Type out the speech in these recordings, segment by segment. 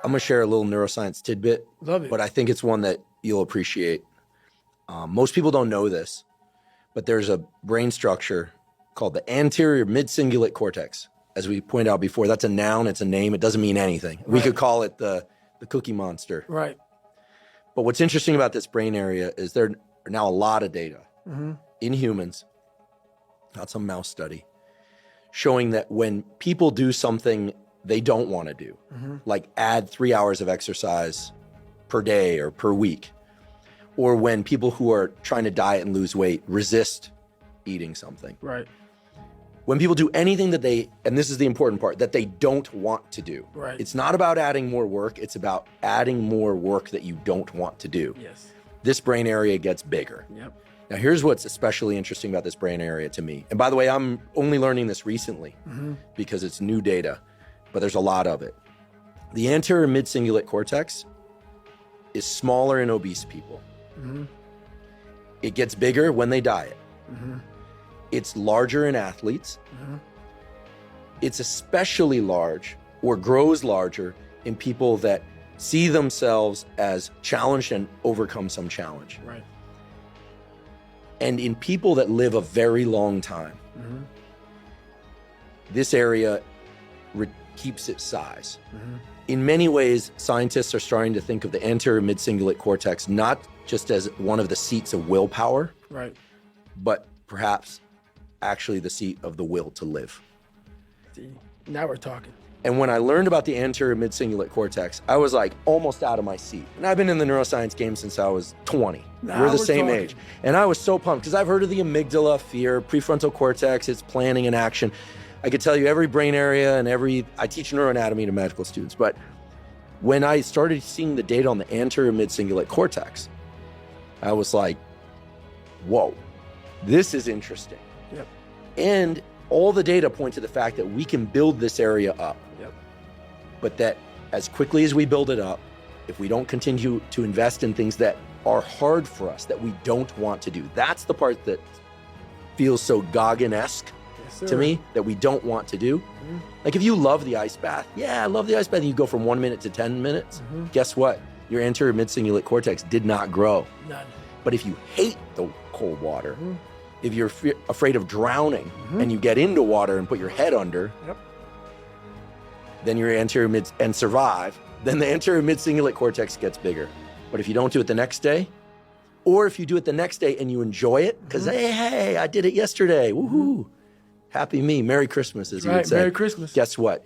I'm gonna share a little neuroscience tidbit. Love it. But I think it's one that you'll appreciate. Most people don't know this, but there's a brain structure called the anterior midcingulate cortex. As we pointed out before, that's a noun, it's a name, it doesn't mean anything. Right. We could call it the Cookie Monster. Right. But what's interesting about this brain area is there are now a lot of data in humans, not some mouse study, showing that when people do something they don't want to do, like add 3 hours of exercise per day or per week, or when people who are trying to diet and lose weight resist eating something. Right. When people do anything that they, and this is the important part, that they don't want to do. Right. It's not about adding more work, it's about adding more work that you don't want to do. Yes. This brain area gets bigger. Yep. Now here's what's especially interesting about this brain area to me. And by the way, I'm only learning this recently because it's new data, but there's a lot of it. The anterior midcingulate cortex is smaller in obese people. It gets bigger when they diet. It's larger in athletes. It's especially large or grows larger in people that see themselves as challenged and overcome some challenge. Right. And in people that live a very long time, this area keeps its size. In many ways, scientists are starting to think of the anterior midcingulate cortex not just as one of the seats of willpower, right, but perhaps actually the seat of the will to live. See, now we're talking. And when I learned about the anterior midcingulate cortex, I was like almost out of my seat. And I've been in the neuroscience game since I was 20. We're the same age. And I was so pumped because I've heard of the amygdala, fear, prefrontal cortex, it's planning and action. I could tell you every brain area and I teach neuroanatomy to medical students. But when I started seeing the data on the anterior midcingulate cortex, I was like, whoa, this is interesting. Yep. And all the data point to the fact that we can build this area up. Yep. But that as quickly as we build it up, if we don't continue to invest in things that are hard for us, that we don't want to do, that's the part that feels so Goggin-esque to me, that we don't want to do. Like if you love the ice bath, yeah, I love the ice bath, and you go from 1 minute to 10 minutes, guess what? Your anterior midcingulate cortex did not grow. None. But if you hate the cold water, if you're afraid of drowning and you get into water and put your head under, then your anterior mid and survive, then the anterior midcingulate cortex gets bigger. But if you don't do it the next day, or if you do it the next day and you enjoy it, because hey, I did it yesterday, woohoo, happy me, Merry Christmas, as you would say. Merry Christmas. Guess what?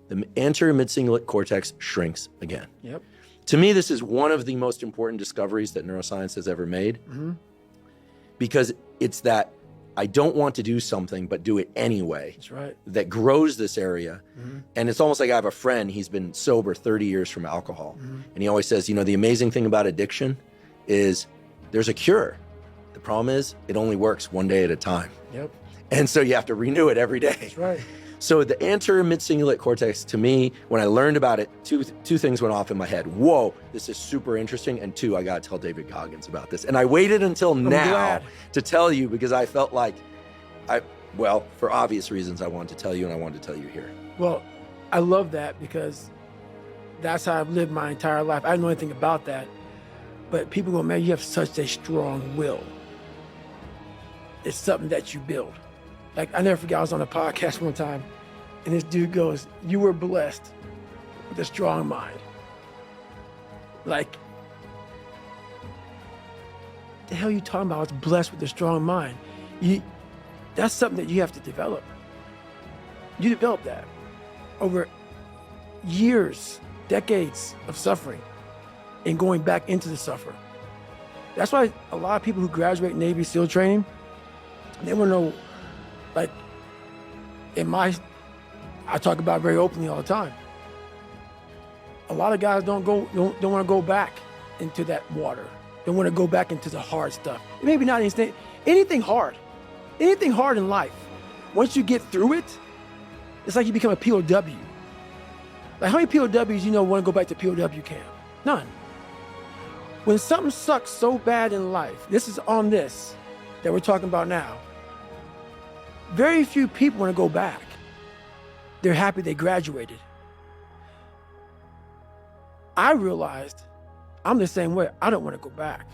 The anterior midcingulate cortex shrinks again. Yep. To me, this is one of the most important discoveries that neuroscience has ever made, because it's that I don't want to do something, but do it anyway. That's right. That grows this area. And it's almost like I have a friend, he's been sober 30 years from alcohol. And he always says, you know, the amazing thing about addiction is there's a cure. The problem is it only works one day at a time. Yep. And so you have to renew it every day. That's right. So the anterior midcingulate cortex, to me, when I learned about it, two things went off in my head. Whoa, this is super interesting. And two, I got to tell David Goggins about this. And I waited until now to tell you because I felt like well, for obvious reasons, I wanted to tell you and I wanted to tell you here. Well, I love that because that's how I've lived my entire life. I didn't know anything about that. But people go, man, you have such a strong will. It's something that you build. Like, I never forget, I was on a podcast one time, and this dude goes, you were blessed with a strong mind. Like, the hell are you talking about? I was blessed with a strong mind. That's something that you have to develop. You develop that over years, decades of suffering and going back into the suffer. That's why a lot of people who graduate Navy SEAL training, they want to know, like, I talk about it very openly all the time. A lot of guys don't want to go back into that water. They want to go back into the hard stuff. Maybe not anything hard in life. Once you get through it, it's like you become a POW. Like, how many POWs want to go back to POW camp? None. When something sucks so bad in life, this is on this that we're talking about now, very few people want to go back. They're happy they graduated. I realized I'm the same way. I don't want to go back.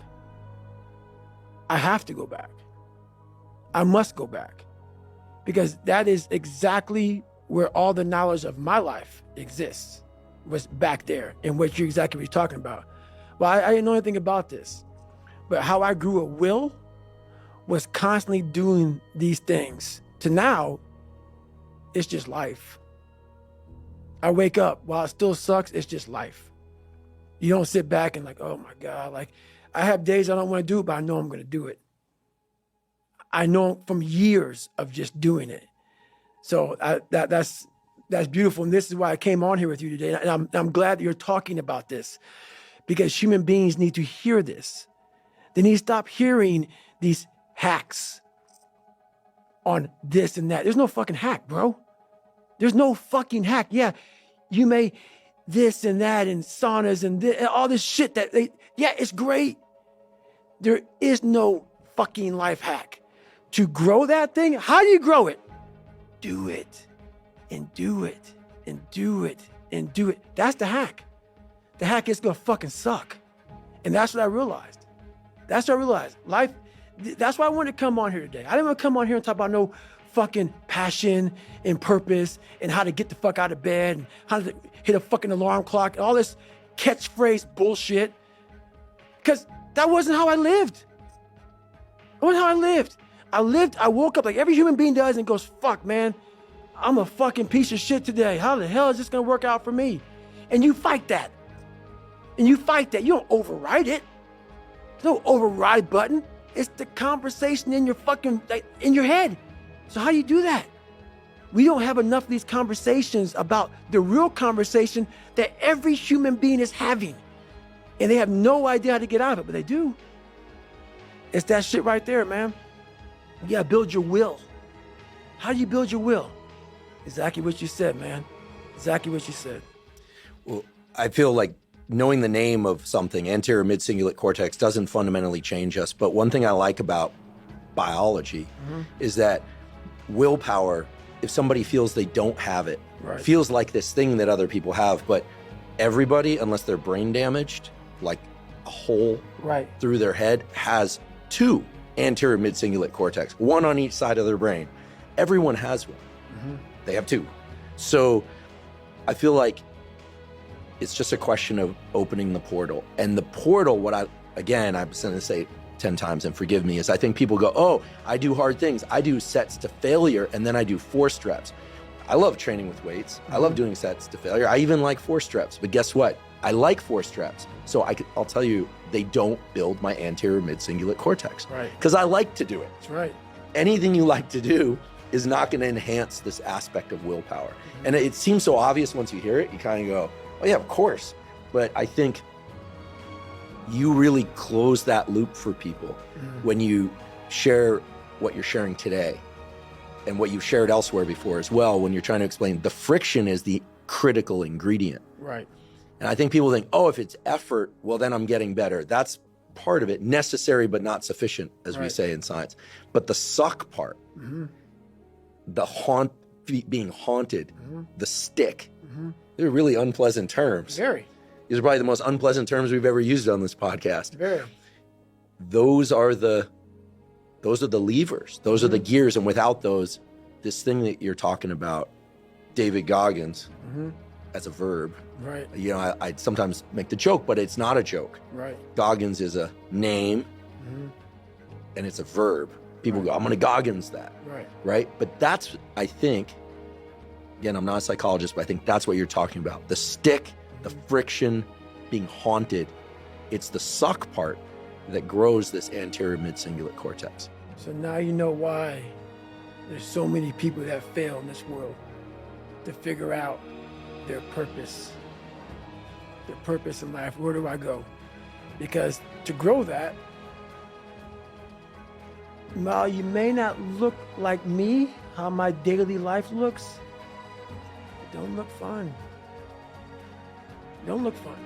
I have to go back. I must go back, because that is exactly where all the knowledge of my life exists, was back there, and what you're talking about. Well, I didn't know anything about this, but how I grew a will was constantly doing these things to now, it's just life. I wake up, while it still sucks, it's just life. You don't sit back and like, oh my God, like I have days I don't want to do it, but I know I'm going to do it. I know from years of just doing it. So that's beautiful. And this is why I came on here with you today. And I'm glad that you're talking about this, because human beings need to hear this. They need to stop hearing these hacks on this and that. There's no fucking hack, bro. There's no fucking hack. Yeah, you may this and that and saunas and all this shit yeah, it's great. There is no fucking life hack. To grow that thing, how do you grow it? Do it and do it and do it and do it. That's the hack. The hack is gonna fucking suck. And that's what I realized. That's what I realized. Life, that's why I wanted to come on here today. I didn't want to come on here and talk about no fucking passion and purpose and how to get the fuck out of bed and how to hit a fucking alarm clock and all this catchphrase bullshit. Because that wasn't how I lived. That wasn't how I lived. I woke up like every human being does and goes, fuck, man, I'm a fucking piece of shit today. How the hell is this going to work out for me? And you fight that. And you fight that. You don't override it. There's no override button. It's the conversation in your fucking, like, in your head. So how do you do that? We don't have enough of these conversations about the real conversation that every human being is having. And they have no idea how to get out of it, but they do. It's that shit right there, man. You gotta build your will. How do you build your will? Exactly what you said, man. Exactly what you said. Well, I feel like knowing the name of something, anterior midcingulate cortex, doesn't fundamentally change us. But one thing I like about biology is that willpower, if somebody feels they don't have it, feels like this thing that other people have, but everybody, unless they're brain damaged, like a hole through their head, has two anterior midcingulate cortex, one on each side of their brain. Everyone has one. They have two. So I feel like it's just a question of opening the portal. And the portal, I'm going to say 10 times and forgive me, is I think people go, oh, I do hard things. I do sets to failure, and then I do forced reps. I love training with weights. I love doing sets to failure. I even like forced reps. But guess what? I like forced reps. So I'll tell you, they don't build my anterior midcingulate cortex. Because I like to do it. That's right. Anything you like to do is not going to enhance this aspect of willpower. And it seems so obvious once you hear it. You kind of go, oh yeah, of course. But I think you really close that loop for people when you share what you're sharing today and what you've shared elsewhere before as well, when you're trying to explain the friction is the critical ingredient. Right. And I think people think, oh, if it's effort, well, then I'm getting better. That's part of it, necessary but not sufficient, as we say in science. But the suck part, the being haunted, the stick, they're really unpleasant terms. Very. These are probably the most unpleasant terms we've ever used on this podcast. Very. Those are the levers. Those are the gears. And without those, this thing that you're talking about, David Goggins, as a verb. Right. You know, I sometimes make the joke, but it's not a joke. Right. Goggins is a name, and it's a verb. People go, I'm going to Goggins that. Right. Right? But that's, I think, again, I'm not a psychologist, but I think that's what you're talking about. The stick, the friction, being haunted. It's the suck part that grows this anterior midcingulate cortex. So now you know why there's so many people that fail in this world to figure out their purpose in life. Where do I go? Because to grow that, while you may not look like me, how my daily life looks, it don't look fun. It don't look fun.